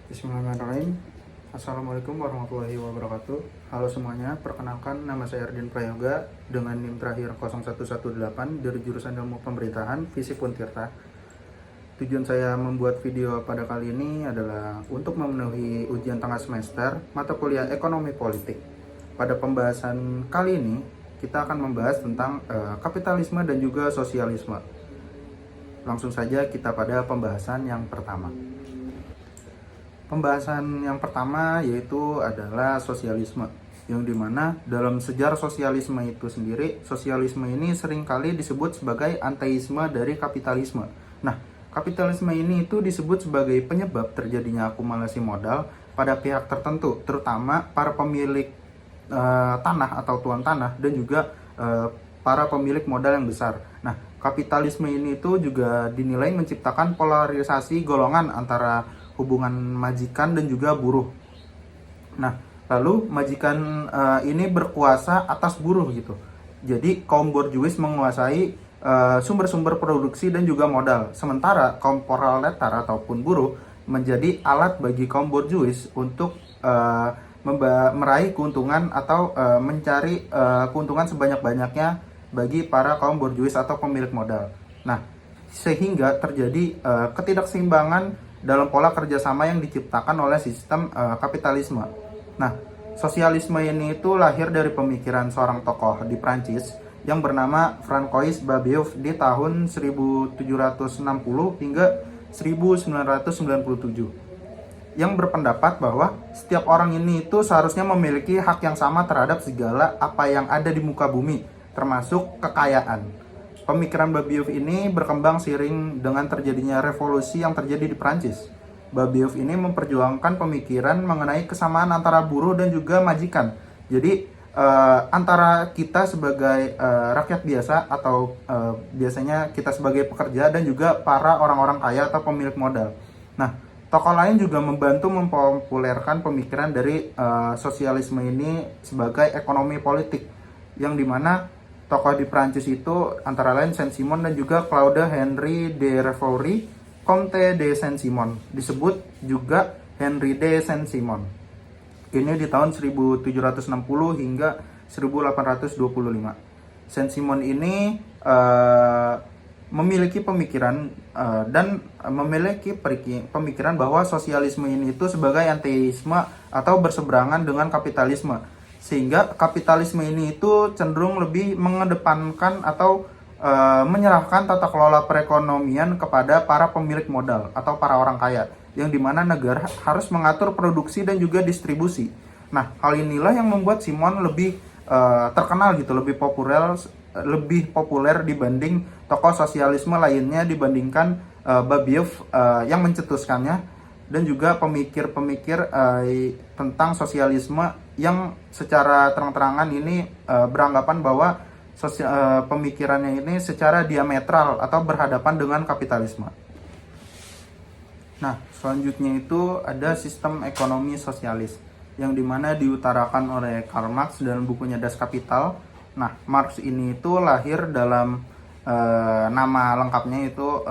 Bismillahirrahmanirrahim. Assalamualaikum warahmatullahi wabarakatuh. Halo semuanya, perkenalkan nama saya Ardin Prayoga dengan NIM terakhir 0118 dari jurusan Ilmu Pemerintahan Fisip Untirta. Tujuan saya membuat video pada kali ini adalah untuk memenuhi ujian tengah semester mata kuliah Ekonomi Politik. Pada pembahasan kali ini kita akan membahas tentang kapitalisme dan juga sosialisme. Langsung saja kita pada pembahasan yang pertama. Pembahasan yang pertama yaitu adalah sosialisme, yang dimana dalam sejarah sosialisme itu sendiri, sosialisme ini seringkali disebut sebagai anteisme dari kapitalisme. Nah, kapitalisme ini itu disebut sebagai penyebab terjadinya akumulasi modal pada pihak tertentu, terutama para pemilik tanah atau tuan tanah dan juga para pemilik modal yang besar. Nah, kapitalisme ini itu juga dinilai menciptakan polarisasi golongan antara hubungan majikan dan juga buruh. Nah, lalu majikan ini berkuasa atas buruh gitu. Jadi kaum borjuis menguasai sumber-sumber produksi dan juga modal. Sementara kaum proletar ataupun buruh menjadi alat bagi kaum borjuis untuk meraih keuntungan atau mencari keuntungan sebanyak-banyaknya bagi para kaum borjuis atau pemilik modal. Nah, sehingga terjadi ketidakseimbangan dalam pola kerjasama yang diciptakan oleh sistem kapitalisme. Nah, sosialisme ini itu lahir dari pemikiran seorang tokoh di Prancis yang bernama Francois Babeuf di tahun 1760 hingga 1997, yang berpendapat bahwa setiap orang ini itu seharusnya memiliki hak yang sama terhadap segala apa yang ada di muka bumi, termasuk kekayaan. Pemikiran Babeuf ini berkembang seiring dengan terjadinya revolusi yang terjadi di Prancis. Babeuf ini memperjuangkan pemikiran mengenai kesamaan antara buruh dan juga majikan. Jadi antara kita sebagai rakyat biasa atau biasanya kita sebagai pekerja dan juga para orang-orang kaya atau pemilik modal. Nah, tokoh lain juga membantu mempopulerkan pemikiran dari sosialisme ini sebagai ekonomi politik, yang dimana tokoh di Prancis itu antara lain Saint-Simon dan juga Claude Henry de Rafoury, Comte de Saint-Simon, disebut juga Henry de Saint-Simon. Ini di tahun 1760 hingga 1825. Saint-Simon ini memiliki pemikiran dan memiliki pemikiran bahwa sosialisme ini itu sebagai anteisme atau berseberangan dengan kapitalisme, sehingga kapitalisme ini itu cenderung lebih mengedepankan atau menyerahkan tata kelola perekonomian kepada para pemilik modal atau para orang kaya, yang dimana negara harus mengatur produksi dan juga distribusi. Nah, hal inilah yang membuat Simon lebih terkenal gitu, lebih populer dibanding tokoh sosialisme lainnya, dibandingkan Babeuf yang mencetuskannya, dan juga pemikir-pemikir tentang sosialisme yang secara terang-terangan ini beranggapan bahwa pemikirannya ini secara diametral atau berhadapan dengan kapitalisme. Nah, selanjutnya itu ada sistem ekonomi sosialis, yang dimana diutarakan oleh Karl Marx dalam bukunya Das Kapital. Nah, Marx ini itu lahir dalam nama lengkapnya itu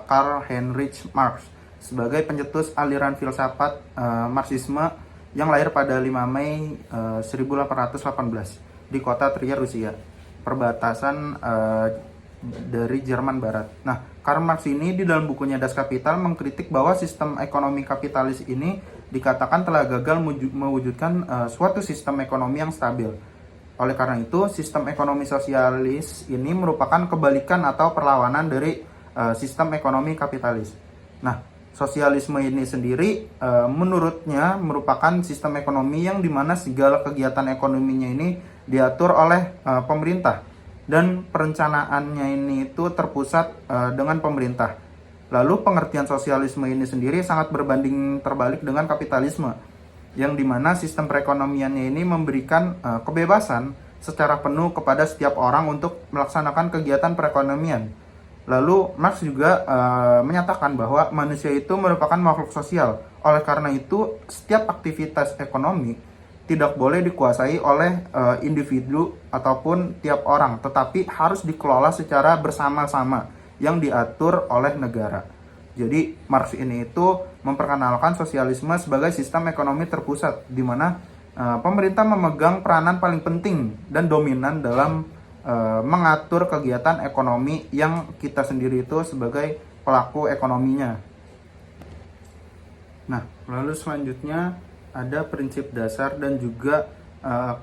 Karl Heinrich Marx, sebagai pencetus aliran filsafat Marxisme yang lahir pada 5 Mei 1818 di kota Trier, Rusia, perbatasan dari Jerman Barat. Nah, Karl Marx ini di dalam bukunya Das Kapital mengkritik bahwa sistem ekonomi kapitalis ini dikatakan telah gagal mewujudkan suatu sistem ekonomi yang stabil. Oleh karena itu, sistem ekonomi sosialis ini merupakan kebalikan atau perlawanan dari sistem ekonomi kapitalis. Nah, sosialisme ini sendiri menurutnya merupakan sistem ekonomi yang dimana segala kegiatan ekonominya ini diatur oleh pemerintah, dan perencanaannya ini itu terpusat dengan pemerintah. Lalu pengertian sosialisme ini sendiri sangat berbanding terbalik dengan kapitalisme, yang dimana sistem perekonomiannya ini memberikan kebebasan secara penuh kepada setiap orang untuk melaksanakan kegiatan perekonomian. Lalu Marx juga menyatakan bahwa manusia itu merupakan makhluk sosial. Oleh karena itu, setiap aktivitas ekonomi tidak boleh dikuasai oleh individu ataupun tiap orang, tetapi harus dikelola secara bersama-sama yang diatur oleh negara. Jadi Marx ini itu memperkenalkan sosialisme sebagai sistem ekonomi terpusat, di mana pemerintah memegang peranan paling penting dan dominan dalam mengatur kegiatan ekonomi yang kita sendiri itu sebagai pelaku ekonominya. Nah, lalu selanjutnya ada prinsip dasar dan juga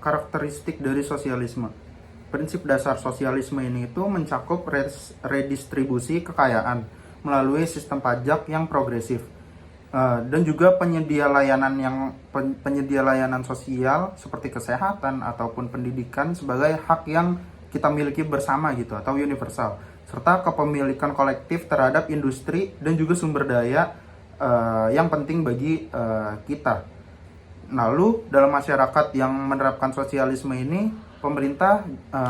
karakteristik dari sosialisme. Prinsip dasar sosialisme ini itu mencakup redistribusi kekayaan melalui sistem pajak yang progresif dan juga penyedia layanan sosial seperti kesehatan ataupun pendidikan sebagai hak yang kita miliki bersama gitu atau universal, serta kepemilikan kolektif terhadap industri dan juga sumber daya yang penting bagi kita. Lalu dalam masyarakat yang menerapkan sosialisme ini, pemerintah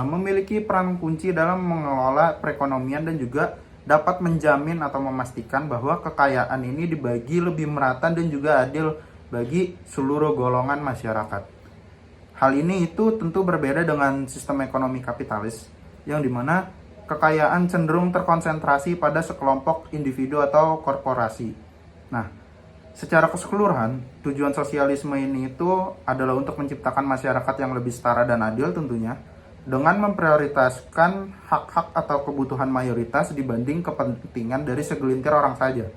memiliki peran kunci dalam mengelola perekonomian dan juga dapat menjamin atau memastikan bahwa kekayaan ini dibagi lebih merata dan juga adil bagi seluruh golongan masyarakat. Hal ini itu tentu berbeda dengan sistem ekonomi kapitalis, yang dimana kekayaan cenderung terkonsentrasi pada sekelompok individu atau korporasi. Nah, secara keseluruhan, tujuan sosialisme ini itu adalah untuk menciptakan masyarakat yang lebih setara dan adil tentunya, dengan memprioritaskan hak-hak atau kebutuhan mayoritas dibanding kepentingan dari segelintir orang saja.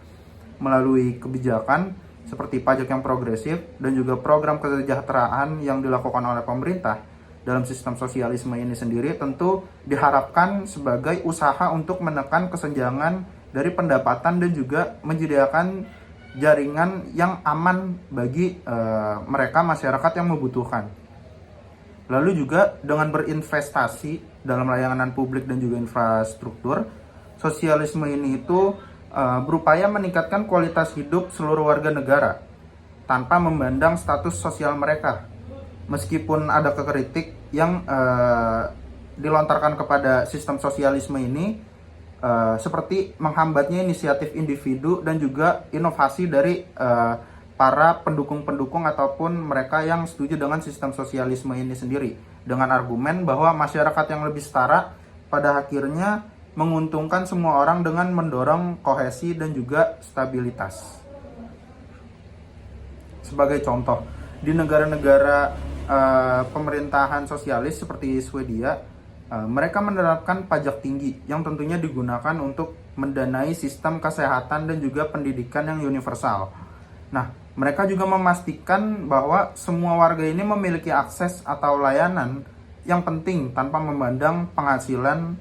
Melalui kebijakan seperti pajak yang progresif dan juga program kesejahteraan yang dilakukan oleh pemerintah dalam sistem sosialisme ini sendiri tentu diharapkan sebagai usaha untuk menekan kesenjangan dari pendapatan dan juga menyediakan jaringan yang aman bagi mereka masyarakat yang membutuhkan. Lalu juga dengan berinvestasi dalam layanan publik dan juga infrastruktur, sosialisme ini itu berupaya meningkatkan kualitas hidup seluruh warga negara tanpa memandang status sosial mereka. Meskipun ada kritik yang dilontarkan kepada sistem sosialisme ini, seperti menghambatnya inisiatif individu dan juga inovasi dari para pendukung-pendukung ataupun mereka yang setuju dengan sistem sosialisme ini sendiri, dengan argumen bahwa masyarakat yang lebih setara pada akhirnya menguntungkan semua orang dengan mendorong kohesi dan juga stabilitas. Sebagai contoh, di negara-negara pemerintahan sosialis seperti Swedia, mereka menerapkan pajak tinggi yang tentunya digunakan untuk mendanai sistem kesehatan dan juga pendidikan yang universal. Nah, mereka juga memastikan bahwa semua warga ini memiliki akses atau layanan yang penting tanpa memandang penghasilan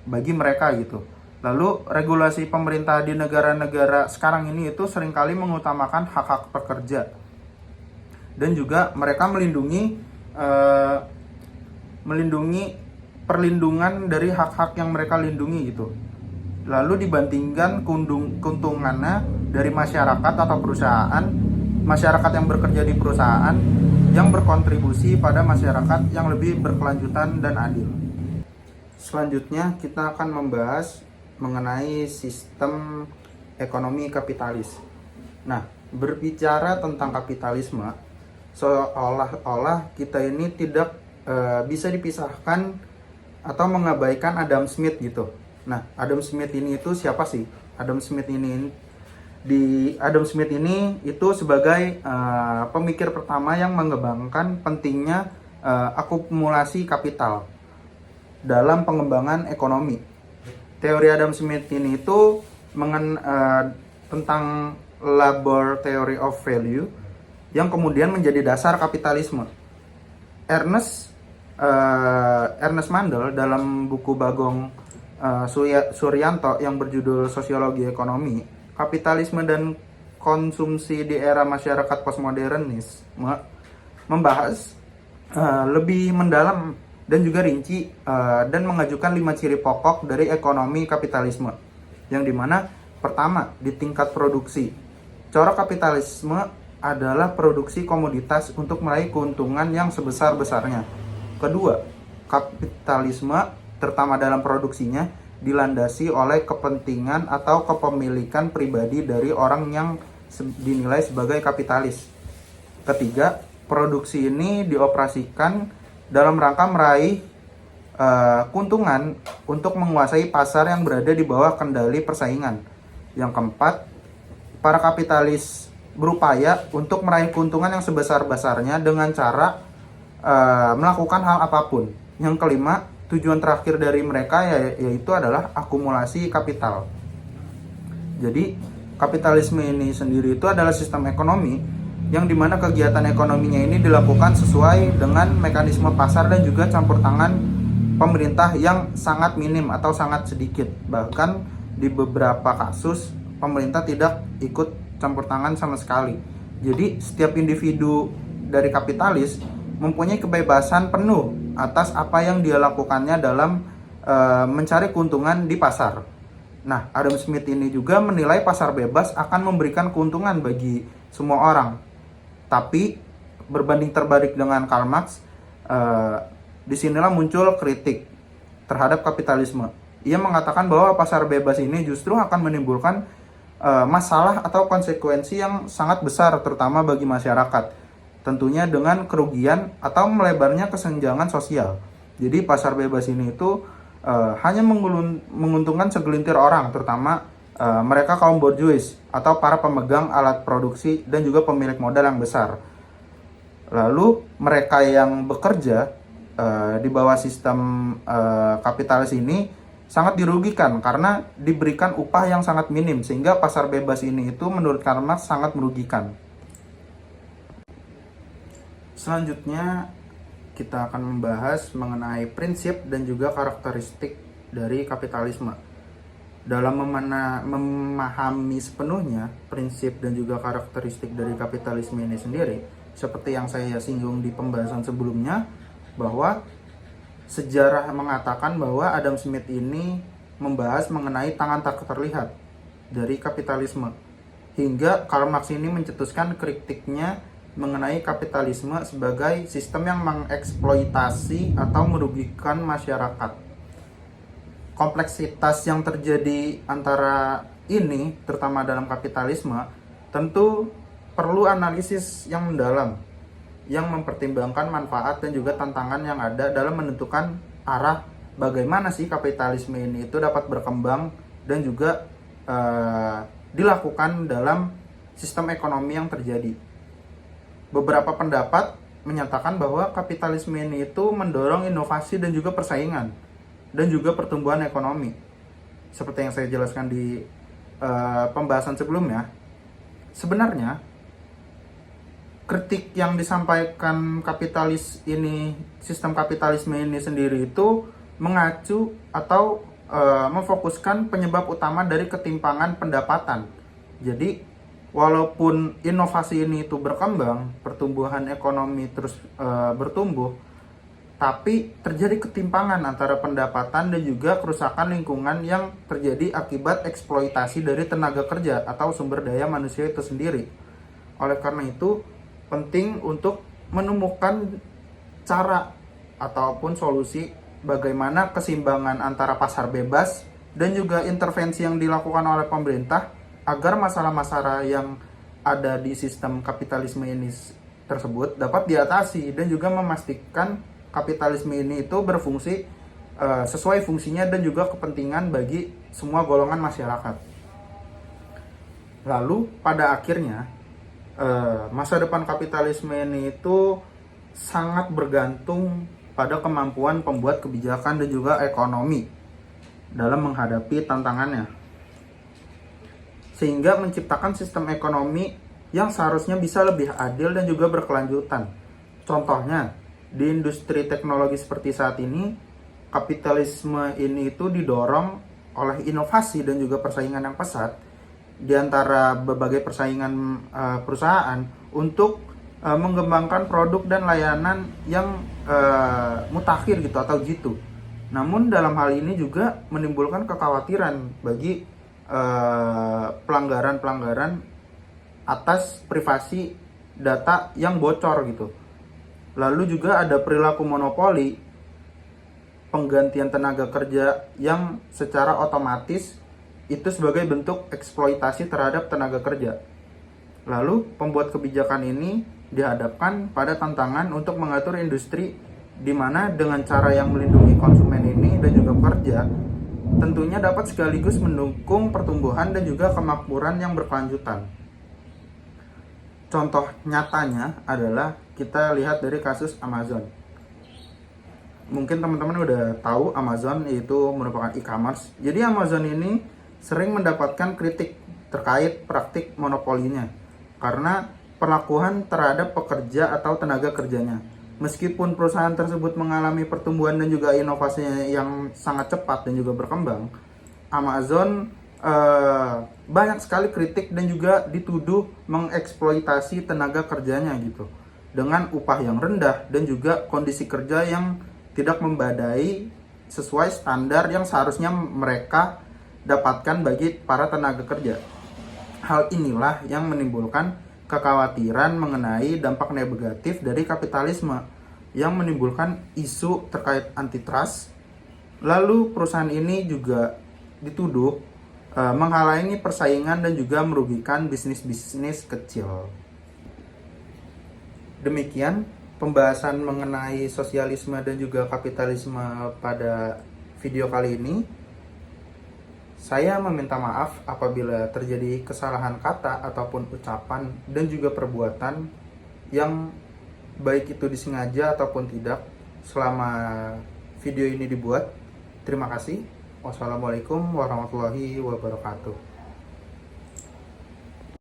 bagi mereka gitu. Lalu regulasi pemerintah di negara-negara sekarang ini itu seringkali mengutamakan hak-hak pekerja dan juga mereka melindungi perlindungan dari hak-hak yang mereka lindungi gitu. Lalu dibandingkan keuntungannya dari masyarakat atau perusahaan, masyarakat yang bekerja di perusahaan yang berkontribusi pada masyarakat yang lebih berkelanjutan dan adil. Selanjutnya kita akan membahas mengenai sistem ekonomi kapitalis. Nah, berbicara tentang kapitalisme, seolah-olah kita ini tidak bisa dipisahkan atau mengabaikan Adam Smith gitu. Nah, Adam Smith ini itu siapa sih? Adam Smith ini itu sebagai pemikir pertama yang mengembangkan pentingnya akumulasi kapital dalam pengembangan ekonomi. Teori Adam Smith ini itu tentang labor theory of value yang kemudian menjadi dasar kapitalisme. Ernest Mandel dalam buku Bagong Suryanto yang berjudul Sosiologi Ekonomi, Kapitalisme dan Konsumsi di Era Masyarakat Postmodernisme membahas lebih mendalam dan juga rinci dan mengajukan 5 ciri pokok dari ekonomi kapitalisme, yang dimana pertama, di tingkat produksi, corak kapitalisme adalah produksi komoditas untuk meraih keuntungan yang sebesar-besarnya. Kedua, kapitalisme terutama dalam produksinya dilandasi oleh kepentingan atau kepemilikan pribadi dari orang yang dinilai sebagai kapitalis. Ketiga, produksi ini dioperasikan dalam rangka meraih keuntungan untuk menguasai pasar yang berada di bawah kendali persaingan. Yang keempat, para kapitalis berupaya untuk meraih keuntungan yang sebesar-besarnya dengan cara melakukan hal apapun. Yang kelima, tujuan terakhir dari mereka yaitu adalah akumulasi kapital. Jadi kapitalisme ini sendiri itu adalah sistem ekonomi yang dimana kegiatan ekonominya ini dilakukan sesuai dengan mekanisme pasar dan juga campur tangan pemerintah yang sangat minim atau sangat sedikit. Bahkan di beberapa kasus pemerintah tidak ikut campur tangan sama sekali. Jadi setiap individu dari kapitalis mempunyai kebebasan penuh atas apa yang dia lakukannya dalam mencari keuntungan di pasar. Nah, Adam Smith ini juga menilai pasar bebas akan memberikan keuntungan bagi semua orang. Tapi berbanding terbalik dengan Karl Marx, disinilah muncul kritik terhadap kapitalisme. Ia mengatakan bahwa pasar bebas ini justru akan menimbulkan masalah atau konsekuensi yang sangat besar terutama bagi masyarakat. Tentunya dengan kerugian atau melebarnya kesenjangan sosial. Jadi pasar bebas ini itu hanya menguntungkan segelintir orang, terutama mereka kaum borjuis atau para pemegang alat produksi dan juga pemilik modal yang besar. Lalu mereka yang bekerja di bawah sistem kapitalis ini sangat dirugikan karena diberikan upah yang sangat minim, sehingga pasar bebas ini itu menurut Karl Marx sangat merugikan. Selanjutnya kita akan membahas mengenai prinsip dan juga karakteristik dari kapitalisme. Dalam memahami sepenuhnya prinsip dan juga karakteristik dari kapitalisme ini sendiri, seperti yang saya singgung di pembahasan sebelumnya, bahwa sejarah mengatakan bahwa Adam Smith ini membahas mengenai tangan tak terlihat dari kapitalisme, hingga Karl Marx ini mencetuskan kritiknya mengenai kapitalisme sebagai sistem yang mengeksploitasi atau merugikan masyarakat. Kompleksitas yang terjadi antara ini, terutama dalam kapitalisme, tentu perlu analisis yang mendalam, yang mempertimbangkan manfaat dan juga tantangan yang ada dalam menentukan arah bagaimana sih kapitalisme ini itu dapat berkembang dan juga dilakukan dalam sistem ekonomi yang terjadi. Beberapa pendapat menyatakan bahwa kapitalisme ini itu mendorong inovasi dan juga persaingan dan juga pertumbuhan ekonomi. Seperti yang saya jelaskan di pembahasan sebelumnya, sebenarnya kritik yang disampaikan sistem kapitalisme ini sendiri itu mengacu atau memfokuskan penyebab utama dari ketimpangan pendapatan. Jadi walaupun inovasi ini itu berkembang, pertumbuhan ekonomi terus bertumbuh, tapi terjadi ketimpangan antara pendapatan dan juga kerusakan lingkungan yang terjadi akibat eksploitasi dari tenaga kerja atau sumber daya manusia itu sendiri. Oleh karena itu, penting untuk menemukan cara ataupun solusi bagaimana keseimbangan antara pasar bebas dan juga intervensi yang dilakukan oleh pemerintah agar masalah-masalah yang ada di sistem kapitalisme ini tersebut dapat diatasi dan juga memastikan kapitalisme ini itu berfungsi sesuai fungsinya dan juga kepentingan bagi semua golongan masyarakat. Lalu pada akhirnya masa depan kapitalisme ini itu sangat bergantung pada kemampuan pembuat kebijakan dan juga ekonomi dalam menghadapi tantangannya, sehingga menciptakan sistem ekonomi yang seharusnya bisa lebih adil dan juga berkelanjutan. Contohnya, di industri teknologi seperti saat ini, kapitalisme ini itu didorong oleh inovasi dan juga persaingan yang pesat di antara berbagai persaingan perusahaan untuk mengembangkan produk dan layanan yang mutakhir gitu atau jitu. Namun dalam hal ini juga menimbulkan kekhawatiran bagi pelanggaran-pelanggaran atas privasi data yang bocor gitu. Lalu juga ada perilaku monopoli, penggantian tenaga kerja yang secara otomatis itu sebagai bentuk eksploitasi terhadap tenaga kerja. Lalu pembuat kebijakan ini dihadapkan pada tantangan untuk mengatur industri di mana dengan cara yang melindungi konsumen ini dan juga pekerja, tentunya dapat sekaligus mendukung pertumbuhan dan juga kemakmuran yang berkelanjutan. Contoh nyatanya adalah kita lihat dari kasus Amazon. Mungkin teman-teman udah tahu Amazon itu merupakan e-commerce. Jadi Amazon ini sering mendapatkan kritik terkait praktik monopolinya karena perlakuan terhadap pekerja atau tenaga kerjanya. Meskipun perusahaan tersebut mengalami pertumbuhan dan juga inovasinya yang sangat cepat dan juga berkembang, Amazon banyak sekali kritik dan juga dituduh mengeksploitasi tenaga kerjanya gitu, dengan upah yang rendah dan juga kondisi kerja yang tidak membadai sesuai standar yang seharusnya mereka dapatkan bagi para tenaga kerja. Hal inilah yang menimbulkan kekhawatiran mengenai dampak negatif dari kapitalisme yang menimbulkan isu terkait antitrust. Lalu perusahaan ini juga dituduh menghalangi persaingan dan juga merugikan bisnis-bisnis kecil. Demikian pembahasan mengenai sosialisme dan juga kapitalisme pada video kali ini. Saya meminta maaf apabila terjadi kesalahan kata ataupun ucapan dan juga perbuatan yang baik itu disengaja ataupun tidak selama video ini dibuat. Terima kasih. Wassalamualaikum warahmatullahi wabarakatuh.